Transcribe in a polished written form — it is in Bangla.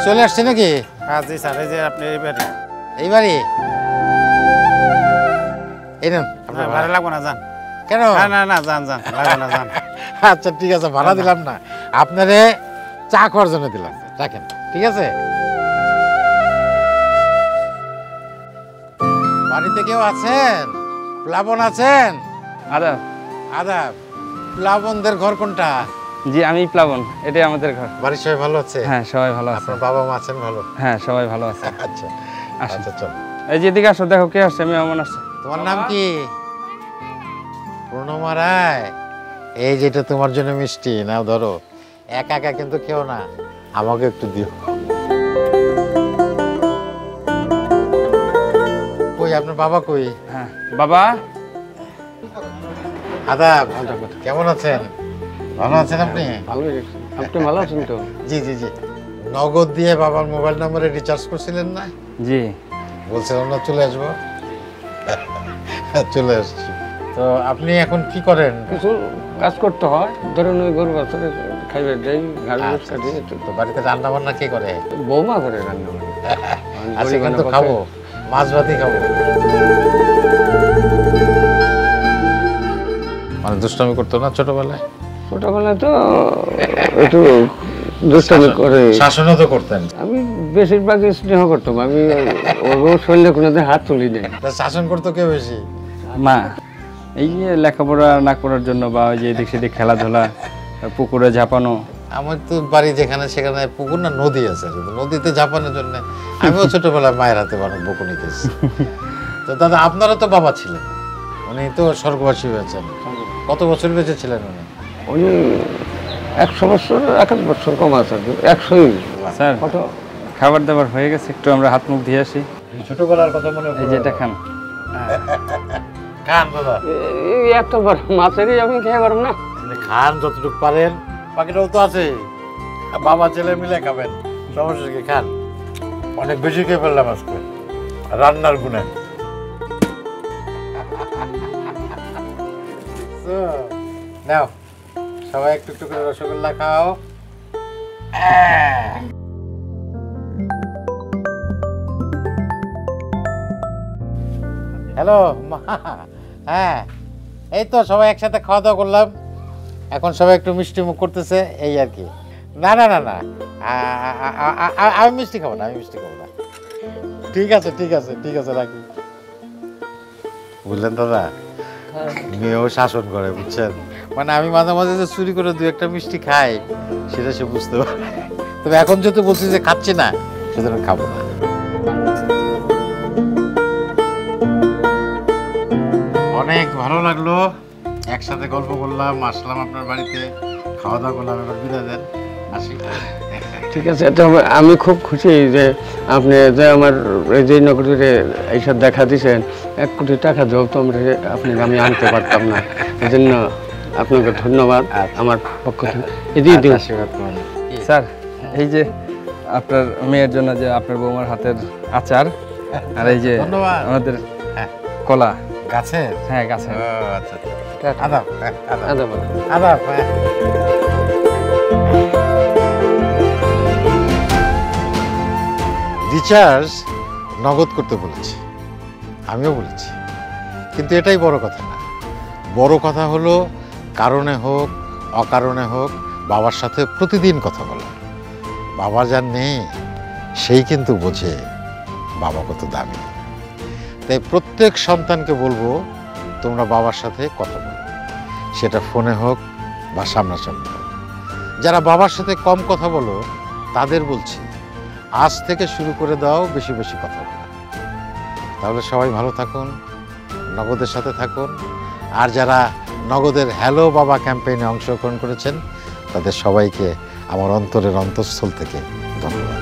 চলে আসছে নাকি? হ্যাঁ জি স্যার, এই যে আপনি এই বাড়ি এই নেন। ভাড়া লাগবো না, যান। কেন? না না যান যান, লাগবো না, যান। আচ্ছা ঠিক আছে, ভাড়া দিলাম না, আপনারে চা খাওয়ার জন্য দিলাম, রাখেন। ঠিক আছে? বাড়িতে কেউ আছেন? প্লাবন আছেন? আদাব। আদাব। প্লাবনদের ঘর কোনটা? জি আমি প্লাবন, এটাই আমাদের ঘর। বাড়ির সবাই ভালো আছে? হ্যাঁ সবাই ভালো আছে। আপনার বাবা মা আছেন ভালো? হ্যাঁ সবাই ভালো আছে। আচ্ছা আসুন। আচ্ছা চল। এই যে এদিকে আসো, দেখো কে আসছে, মেহমান আসছে। তোমার নাম কি? প্রণমা রায়। এই যেটা তোমার জন্য মিষ্টি, নাও ধরো। একা একা কিন্তু কেউ না, আমাকে একটু দিও। কই আপনার বাবা কই? হ্যাঁ বাবা। আদাব, কেমন আছেন? ভালো আছেন আপনি? আপনি ভালো আছেন তো? জি জি জি। নগদ দিয়ে বাবার মোবাইল নম্বরে রিচার্জ করছিলেন না? জি। বলছিলাম না চলে আসবো, চলে আসছি। তো আপনি এখন কি করেন? কিছু কাজ করতে হয়, ধরুন ওই গরু বাছরে খাইবে দেই, ঘাড় কাটি। তো বাড়িতে রান্না বান্না কে করে? বৌমা করে রান্না। আজকে কিন্তু খাবো, মাছ ভাতই খাবো। মানে দুষ্টামি করতো না ছোটবেলায়? ছোটবেলায় তো একটু দুষ্টামি করে। শাসনও তো করতেন? আমি বেশিরভাগই স্নেহ করতাম, আমি ওর শরীরে কোনোদিন হাত তুলি নাই। শাসন করতো কে বেশি? মা। এই যে লেখাপড়া না করার জন্য বা ওই যে এদিক সেদিক খেলাধুলা, পুকুরে ঝাঁপানো। আমার তো বাড়ি যেখানে সেখানে পুকুর না নদী আছে, নদীতে ঝাঁপানোর জন্য আমিও ছোটবেলায় মায়ের হাতে অনেক বকুনি খেয়েছি। তো দাদা আপনারা তো বাবা ছিলেন, উনি তো স্বর্গবাসী হয়েছেন। কত বছর বেঁচে ছিলেন উনি? উনি 100 বছর, 1 বছর কম আছে, 100ই। স্যার খাবার দাবার হয়ে গেছে, একটু আমরা হাত মুখ ধুয়ে আসি। ছোটবেলার কথা মনে এই যেটা খান। খান দাদা, এই একটা বার মাছেরই আমি খেয়ে পারব না। খান যতটুকু পারেন, বাকিটাও তো আছে, বাবা ছেলে মিলে খাবেন, সমস্যা কি? খান, অনেক বেশি খেয়ে ফেললাম আজকে রান্নার গুণে। নাও সবাই একটু একটু করে রসগোল্লা খাও। হ্যালো মা। হ্যাঁ এই তো সবাই একসাথে খাওয়া দাওয়া করলাম, এখন সবাই একটু মিষ্টি মুখ করতেছে, এই আর কি। না না না না, আমি মিষ্টি খাবো না, আমি মিষ্টি খাবো না। ঠিক আছে ঠিক আছে ঠিক আছে, রাখি। বুঝলেন দাদা, মেয়েও শাসন করে, বুঝছেন? মানে আমি মাঝে মাঝে যে চুরি করে 2-1টা মিষ্টি খাই, সেটা সে বুঝতে পারে। তবে এখন যেহেতু বলছি যে খাচ্ছি না, সুতরাং খাবো না। অনেক ভালো লাগলো, একসাথে গল্প করলাম, আসলাম আপনার বাড়িতে, খাওয়া দাওয়া করলাম, এবার বিদায় দেন, আসি। ঠিক আছে, তো আমি খুব খুশি যে আপনি যে আমার এই যে নগরীরে এইসব দেখা দিয়েছেন। 1 কোটি টাকা দেব তো আপনাকে আমি আনতে পারতাম না, এই জন্য আপনাকে ধন্যবাদ আমার পক্ষ থেকে। এদিকে দিন। স্যার এই যে আপনার মেয়ের জন্য যে আপনার বৌমার হাতের আচার, আর এই যে আমাদের কলা গাছে। হ্যাঁ গাছে। আচ্ছা আদাব আদাব। আদাব। রিচার্জ নগদ করতে বলেছি, আমিও বলেছি, কিন্তু এটাই বড় কথা না। বড় কথা হলো কারণে হোক অকারণে হোক বাবার সাথে প্রতিদিন কথা বলা। বাবা যার নেই সেই কিন্তু বোঝে বাবা কত দামি। তাই প্রত্যেক সন্তানকে বলবো তোমরা বাবার সাথে কথা বলো, সেটা ফোনে হোক বা সামনাসামনি হোক। যারা বাবার সাথে কম কথা বলো তাদের বলছি আজ থেকে শুরু করে দাও বেশি বেশি কথা বলা। তাহলে সবাই ভালো থাকুন, নগদের সাথে থাকুন। আর যারা নগদের হ্যালো বাবা ক্যাম্পেইনে অংশগ্রহণ করেছেন তাদের সবাইকে আমার অন্তরের অন্তঃস্থল থেকে ধন্যবাদ।